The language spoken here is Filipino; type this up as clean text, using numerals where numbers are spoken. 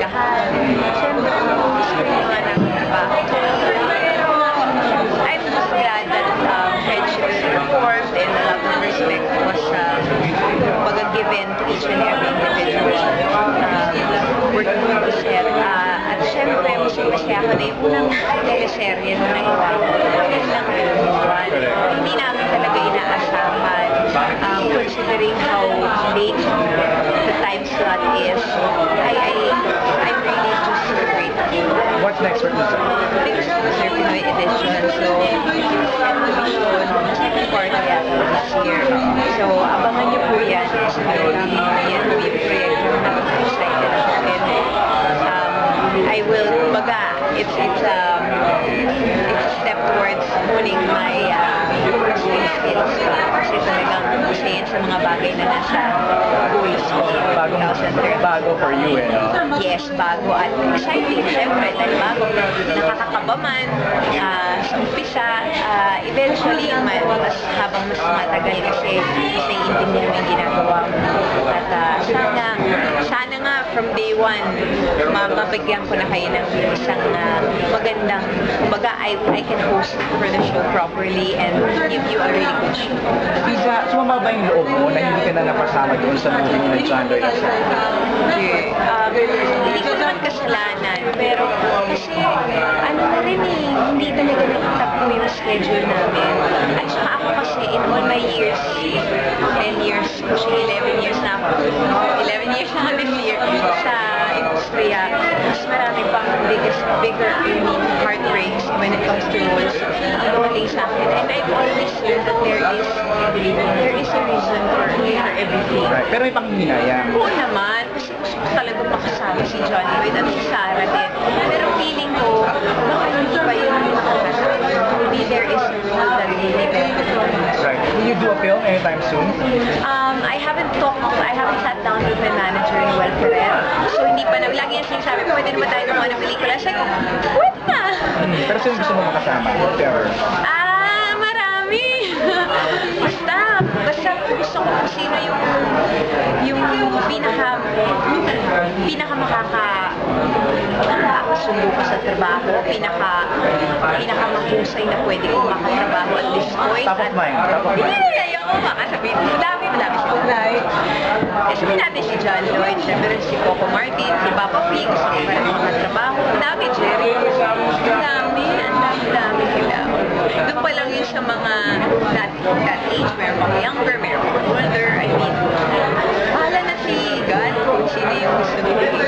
kahalagahan. Siyempre, gusto ko mga nagtrabaho ko. Pero, I'm just glad that friendships were formed and the love and respect was given to each and every individual working with the set. At syempre, masaya ko na yung unang teleserye na nagawa ko. Yun lang yun. Hindi namin talaga inaasahan. Considering how late the time slot is, I'm really just grateful. What's next for Lisa? Because of the Pinoy edition, so it's going to be shown second part yata this year. So, abangan niyo po yan. So, yan po yung proyekto na excited ako. And I will, it's a step towards honing my wrestling skills. Kasi talagang gusto yan sa mga bagay na nasa goals ko. Bago for you, eh, no? Yes, bago at exciting. Siyempre, dahil bago, nakakakaba man sa umpisa, eventually, habang mas matagal kasi naiintindihan mo yung ginagawa mo. At sana nga from day one, mabigyan ko na kayo ng isang magandang, kumbaga, I can host for the show properly and give you a really good show. Lisa, sumama ba yung loob mo na hindi ka na napasama doon sa movie mo na John Lloyd Asante? Hindi ko naman kasalanan, pero kasi ano na rin hindi talaga nagtakbo yung schedule namin. At saka ako kasi in all my years, 10 years, kasi 11 years na ako, 11 years na ako this year sa industriya, mas marami pang bigger heartbreaks when it comes to roles ang dumating sa akin. And I've always learned that there is a reason for everything. Right. Pero may panghihinayang. Oo naman, kasi gusto ko talaga makasama si John Lloyd at si Sarah din. Pero feeling ko, baka hindi pa yun nakakasama. Maybe there is a role that really benefits. Right. Will you do a film anytime soon? I haven't sat down with my manager, Noel Ferrer. So hindi pa na, lagi yan sinasabi, pwede naman tayo gumawa ng pelikula. Sabi ko, pwede na. Pero sino gusto mo makasama? Whatever. Marami. Basta gusto ko kung sino yung pinaka makakasundo ko sa trabaho, pinaka mahusay na pwede kong makatrabaho at this point. Top of mind. Ayoko baka sabihin, madami si Kulay. Sabihin natin si John Lloyd, siyempre si Coco Martin, si Papa P, gusto ko pa rin makatrabaho. Ang dami, Jerry. Ang dami sila. Doon pa lang yun sa mga that age, meron pang younger, meron pang older. I mean, bahala na si God kung sino yung gusto mo.